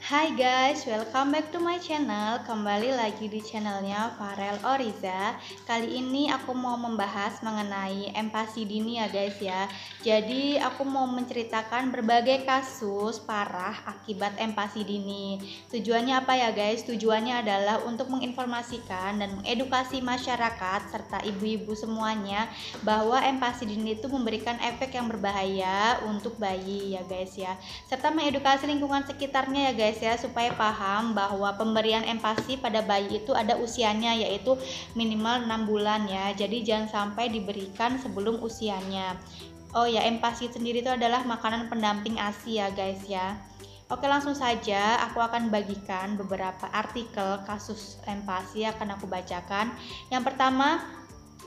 Hai guys, welcome back to my channel. Kembali lagi di channelnya Farel Oriza. Kali ini aku mau membahas mengenai empasi dini ya guys ya. Jadi aku mau menceritakan berbagai kasus parah akibat empasi dini. Tujuannya apa ya guys? Tujuannya adalah untuk menginformasikan dan mengedukasi masyarakat serta ibu-ibu semuanya bahwa empasi dini itu memberikan efek yang berbahaya untuk bayi ya guys ya. Serta mengedukasi lingkungan sekitarnya ya guys ya, supaya paham bahwa pemberian empati pada bayi itu ada usianya, yaitu minimal 6 bulan ya. Jadi jangan sampai diberikan sebelum usianya. Oh ya, empati sendiri itu adalah makanan pendamping ASI ya guys ya. Oke, langsung saja aku akan bagikan beberapa artikel kasus empati akan aku bacakan. Yang pertama,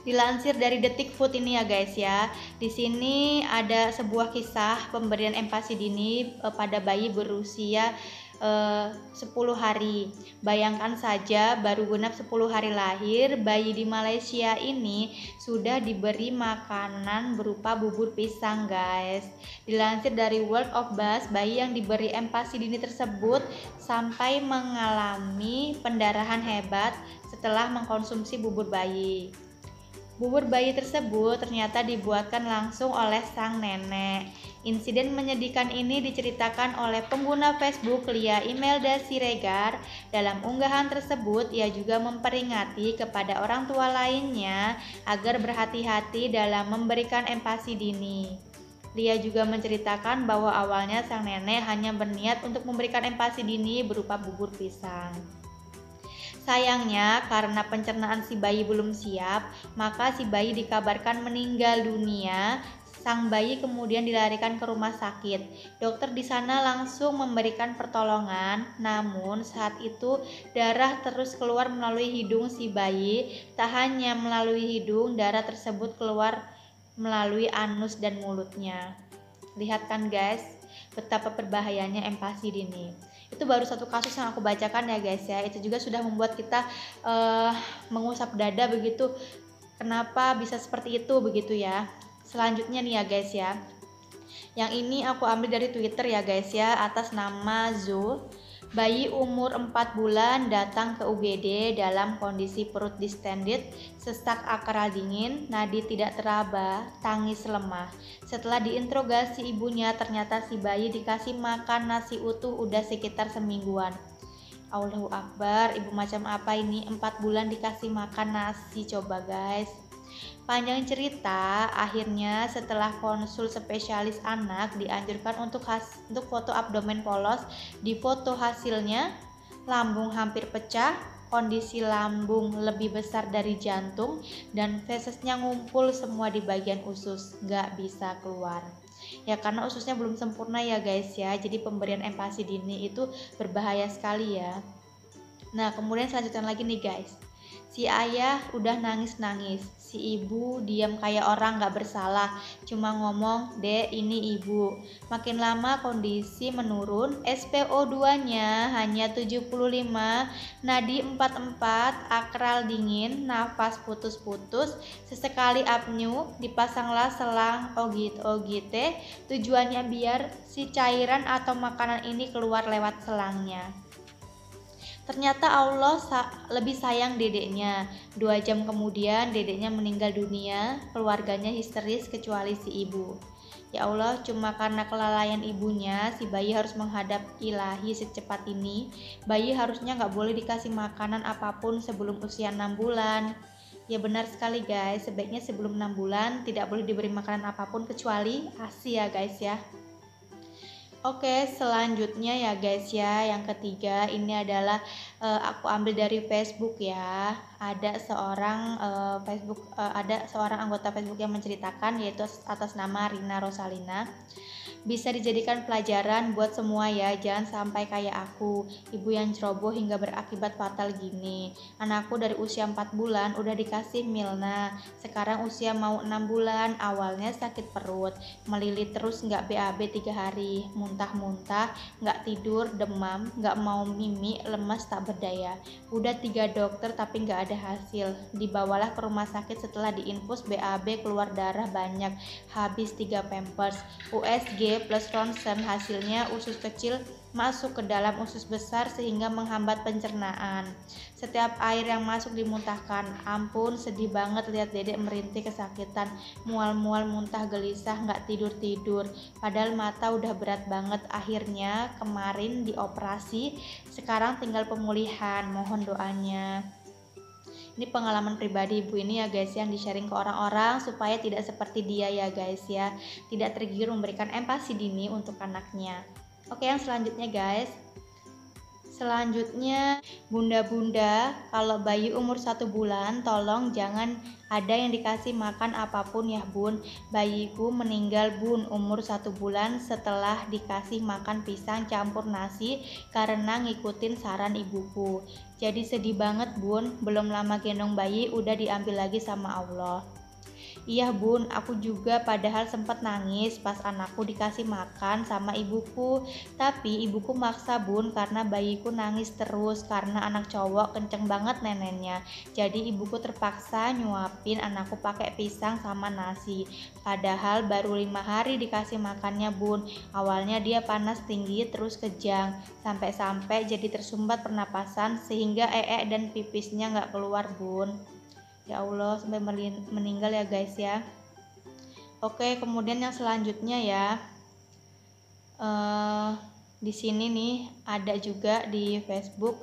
dilansir dari Detik Food ini ya guys ya. Di sini ada sebuah kisah pemberian empati dini pada bayi berusia 10 hari. Bayangkan saja baru genap 10 hari lahir, bayi di Malaysia ini sudah diberi makanan berupa bubur pisang guys. Dilansir dari World of Buzz, bayi yang diberi empati dini tersebut sampai mengalami pendarahan hebat setelah mengkonsumsi bubur bayi. Bubur bayi tersebut ternyata dibuatkan langsung oleh sang nenek. Insiden menyedihkan ini diceritakan oleh pengguna Facebook Lia Imelda Siregar. Dalam unggahan tersebut, ia juga memperingati kepada orang tua lainnya agar berhati-hati dalam memberikan empati dini. Lia juga menceritakan bahwa awalnya sang nenek hanya berniat untuk memberikan empati dini berupa bubur pisang. Sayangnya, karena pencernaan si bayi belum siap, maka si bayi dikabarkan meninggal dunia. Sang bayi kemudian dilarikan ke rumah sakit. Dokter di sana langsung memberikan pertolongan, namun saat itu darah terus keluar melalui hidung si bayi. Tak hanya melalui hidung, darah tersebut keluar melalui anus dan mulutnya. Lihat kan guys, betapa berbahayanya empati dini. Itu baru satu kasus yang aku bacakan ya guys ya. Itu juga sudah membuat kita mengusap dada begitu. Kenapa bisa seperti itu begitu ya. Selanjutnya nih ya guys ya. Yang ini aku ambil dari Twitter ya guys ya, atas nama Zul. Bayi umur 4 bulan datang ke UGD dalam kondisi perut distended, sesak akral dingin, nadi tidak teraba, tangis lemah. Setelah diinterogasi ibunya, ternyata si bayi dikasih makan nasi utuh udah sekitar semingguan. Allahu Akbar, ibu macam apa ini 4 bulan dikasih makan nasi, coba guys. Panjang cerita, akhirnya setelah konsul spesialis anak dianjurkan untuk foto abdomen polos. Di foto hasilnya lambung hampir pecah, kondisi lambung lebih besar dari jantung, dan fesesnya ngumpul semua di bagian usus, gak bisa keluar. Ya karena ususnya belum sempurna ya guys ya, jadi pemberian empati dini itu berbahaya sekali ya. Nah kemudian selanjutnya lagi nih guys. Si ayah udah nangis-nangis, si ibu diam kayak orang gak bersalah, cuma ngomong, "Dek, ini ibu." Makin lama kondisi menurun, SpO2-nya hanya 75, nadi 44, akral dingin, nafas putus-putus, sesekali apneu, dipasanglah selang OGT, tujuannya biar si cairan atau makanan ini keluar lewat selangnya. Ternyata Allah lebih sayang dedeknya. 2 jam kemudian dedeknya meninggal dunia, keluarganya histeris kecuali si ibu. Ya Allah, cuma karena kelalaian ibunya, si bayi harus menghadap ilahi secepat ini. Bayi harusnya gak boleh dikasih makanan apapun sebelum usia 6 bulan. Ya benar sekali guys, sebaiknya sebelum 6 bulan tidak boleh diberi makanan apapun kecuali ASI ya guys ya. Oke, selanjutnya ya guys ya, yang ketiga ini adalah aku ambil dari Facebook ya. Ada seorang anggota Facebook yang menceritakan, yaitu atas nama Rina Rosalina. Bisa dijadikan pelajaran buat semua ya, jangan sampai kayak aku, ibu yang ceroboh hingga berakibat fatal gini. Anakku dari usia 4 bulan udah dikasih Milna, sekarang usia mau 6 bulan, awalnya sakit perut, melilit terus nggak BAB 3 hari, muntah-muntah, nggak tidur, demam, nggak mau mimi, lemas tak berdaya. Udah 3 dokter tapi nggak ada hasil, dibawalah ke rumah sakit setelah diinfus BAB keluar darah banyak, habis 3 pampers, USG USG plus ronsen, hasilnya usus kecil masuk ke dalam usus besar sehingga menghambat pencernaan. Setiap air yang masuk dimuntahkan. Ampun, sedih banget lihat dedek merintih kesakitan, mual-mual, muntah, gelisah, nggak tidur-tidur. Padahal mata udah berat banget. Akhirnya kemarin dioperasi, sekarang tinggal pemulihan. Mohon doanya. Ini pengalaman pribadi ibu ini ya guys, yang di-sharing ke orang-orang supaya tidak seperti dia ya guys ya, tidak tergiur memberikan empati dini untuk anaknya. Oke, yang selanjutnya guys, selanjutnya bunda-bunda, kalau bayi umur 1 bulan tolong jangan ada yang dikasih makan apapun ya bun. Bayiku meninggal bun umur 1 bulan setelah dikasih makan pisang campur nasi karena ngikutin saran ibuku. Jadi sedih banget bun, belum lama gendong bayi udah diambil lagi sama Allah. Iya bun, aku juga padahal sempat nangis pas anakku dikasih makan sama ibuku. Tapi ibuku maksa bun karena bayiku nangis terus karena anak cowok kenceng banget neneknya. Jadi ibuku terpaksa nyuapin anakku pakai pisang sama nasi. Padahal baru 5 hari dikasih makannya bun. Awalnya dia panas tinggi terus kejang. Sampai-sampai jadi tersumbat pernapasan sehingga dan pipisnya nggak keluar bun. Ya Allah, sampai meninggal ya guys ya. Oke, kemudian yang selanjutnya ya, di sini nih ada juga di Facebook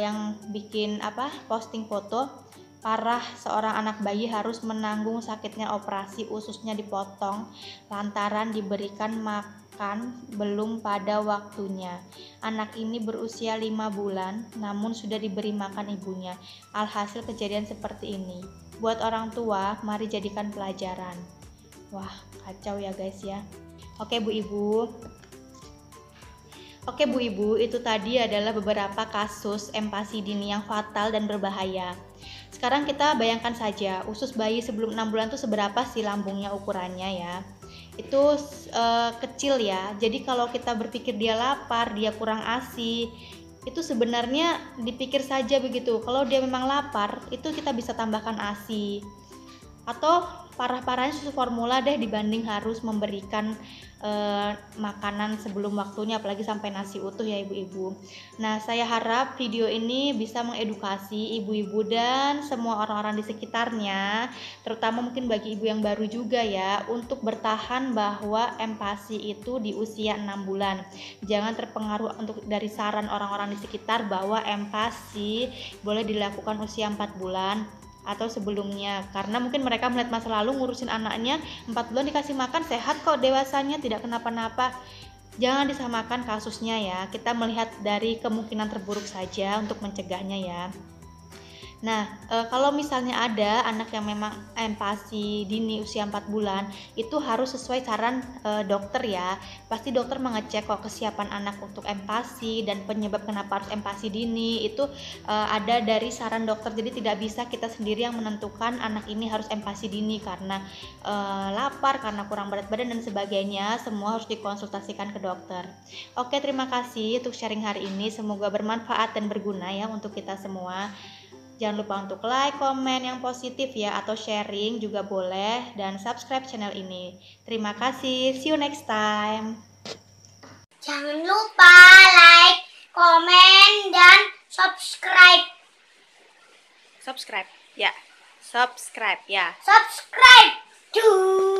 yang bikin posting foto parah, seorang anak bayi harus menanggung sakitnya operasi ususnya dipotong lantaran diberikan makan belum pada waktunya. Anak ini berusia 5 bulan namun sudah diberi makan ibunya. Alhasil kejadian seperti ini. Buat orang tua, mari jadikan pelajaran. Wah, kacau ya guys ya. Oke Bu Ibu. Oke Bu Ibu, itu tadi adalah beberapa kasus empati dini yang fatal dan berbahaya. Sekarang kita bayangkan saja, usus bayi sebelum 6 bulan itu seberapa sih lambungnya ukurannya ya. Itu kecil ya. Jadi kalau kita berpikir dia lapar, dia kurang ASI, itu sebenarnya dipikir saja begitu. Kalau dia memang lapar, itu kita bisa tambahkan ASI. Atau parah-parahnya susu formula deh dibanding harus memberikan makanan sebelum waktunya, apalagi sampai nasi utuh ya ibu-ibu. Nah, saya harap video ini bisa mengedukasi ibu-ibu dan semua orang-orang di sekitarnya, terutama mungkin bagi ibu yang baru juga ya, untuk bertahan bahwa empati itu di usia 6 bulan. Jangan terpengaruh dari saran orang-orang di sekitar bahwa empati boleh dilakukan usia 4 bulan atau sebelumnya, karena mungkin mereka melihat masa lalu ngurusin anaknya 4 bulan dikasih makan sehat kok, dewasanya tidak kenapa-napa. Jangan disamakan kasusnya ya, kita melihat dari kemungkinan terburuk saja untuk mencegahnya ya. Nah, kalau misalnya ada anak yang memang empati dini usia 4 bulan, itu harus sesuai saran dokter ya. Pasti dokter mengecek kok kesiapan anak untuk empati dan penyebab kenapa harus empati dini itu ada dari saran dokter. Jadi tidak bisa kita sendiri yang menentukan anak ini harus empati dini karena lapar, karena kurang berat badan dan sebagainya. Semua harus dikonsultasikan ke dokter. Oke, terima kasih untuk sharing hari ini. Semoga bermanfaat dan berguna ya untuk kita semua. Jangan lupa untuk like, komen yang positif ya, atau sharing juga boleh, dan subscribe channel ini. Terima kasih, see you next time. Jangan lupa like, komen, dan subscribe. Subscribe ya. Subscribe. Duh.